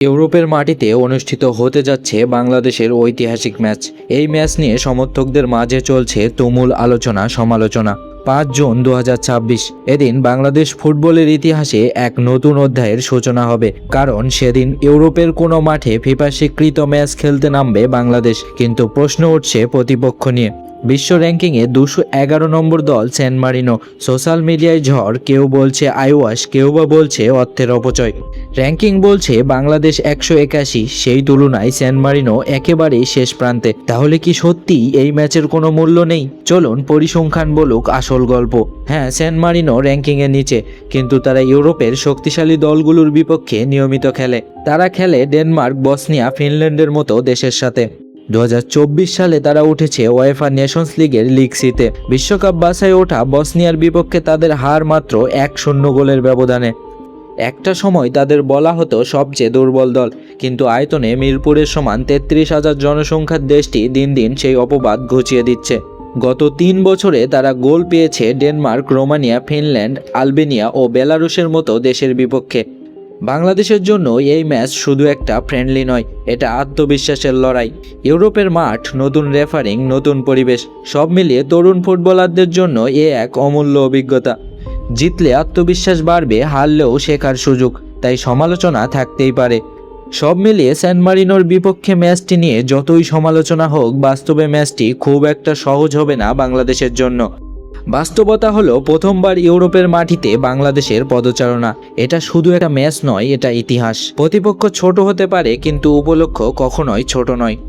ইউরোপের মাটিতে অনুষ্ঠিত হতে যাচ্ছে বাংলাদেশের ঐতিহাসিক ম্যাচ। এই ম্যাচ নিয়ে সমর্থকদের মাঝে চলছে তুমুল আলোচনা সমালোচনা। 5 জুন 2026 এদিন বাংলাদেশ ফুটবলের ইতিহাসে এক নতুন অধ্যায়ের সূচনা হবে, কারণ সেদিন ইউরোপের কোনো মাঠে ফিফা স্বীকৃত ম্যাচ খেলতে নামবে বাংলাদেশ। কিন্তু প্রশ্ন উঠছে প্রতিপক্ষ নিয়ে। বিশ্ব র্যাঙ্কিংয়ে 211 নম্বর দল সেন মারিনো। সোশ্যাল মিডিয়ায় ঝড়, কেউ বলছে আইওয়াশ, কেউ বা বলছে অর্থের অপচয়। র্যাঙ্কিং বলছে বাংলাদেশ 181, সেই তুলনায় সেন মারিনো একেবারেই শেষ প্রান্তে। তাহলে কি সত্যিই এই ম্যাচের কোনো মূল্য নেই? চলুন পরিসংখ্যান বলুক আসল গল্প। হ্যাঁ, সেন মারিনো র্যাঙ্কিংয়ের নিচে, কিন্তু তারা ইউরোপের শক্তিশালী দলগুলোর বিপক্ষে নিয়মিত খেলে। তারা খেলে ডেনমার্ক, বসনিয়া, ফিনল্যান্ডের মতো দেশের সাথে। 2024 সালে তারা উঠেছে ওয়েফা নেশনস লিগের লিগ সিতে। বিশ্বকাপ বাছাই ওঠা বসনিয়ার বিপক্ষে তাদের হার মাত্র 1-0 গোলের ব্যবধানে। একটা সময় তাদের বলা হতো সবচেয়ে দুর্বল দল, কিন্তু আয়তনে মিরপুরের সমান 33,000 জনসংখ্যার দেশটি দিন দিন সেই অপবাদ ঘুচিয়ে দিচ্ছে। গত 3 বছরে তারা গোল পেয়েছে ডেনমার্ক, রোমানিয়া, ফিনল্যান্ড, আলবেনিয়া ও বেলারুশের মতো দেশের বিপক্ষে। বাংলাদেশের জন্য এই ম্যাচ শুধু একটা ফ্রেন্ডলি নয়, এটা আত্মবিশ্বাসের লড়াই। ইউরোপের মাঠ, নতুন রেফারিং, নতুন পরিবেশ, সব মিলিয়ে তরুণ ফুটবলারদের জন্য এক অমূল্য অভিজ্ঞতা। জিতলে আত্মবিশ্বাস বাড়বে, হারলেও শেখার সুযোগ, তাই সমালোচনা থাকতেই পারে। সব মিলিয়ে সেন মারিনোর বিপক্ষে ম্যাচটি নিয়ে যতই সমালোচনা হোক, বাস্তবে ম্যাচটি খুব একটা সহজ হবে না বাংলাদেশের জন্য। বাস্তবতা হলো, প্রথমবার ইউরোপের মাটিতে বাংলাদেশের পদচারণা। এটা শুধু একটা ম্যাচ নয়, এটা ইতিহাস। প্রতিপক্ষ ছোট হতে পারে, কিন্তু উপলক্ষ কখনোই ছোট নয়।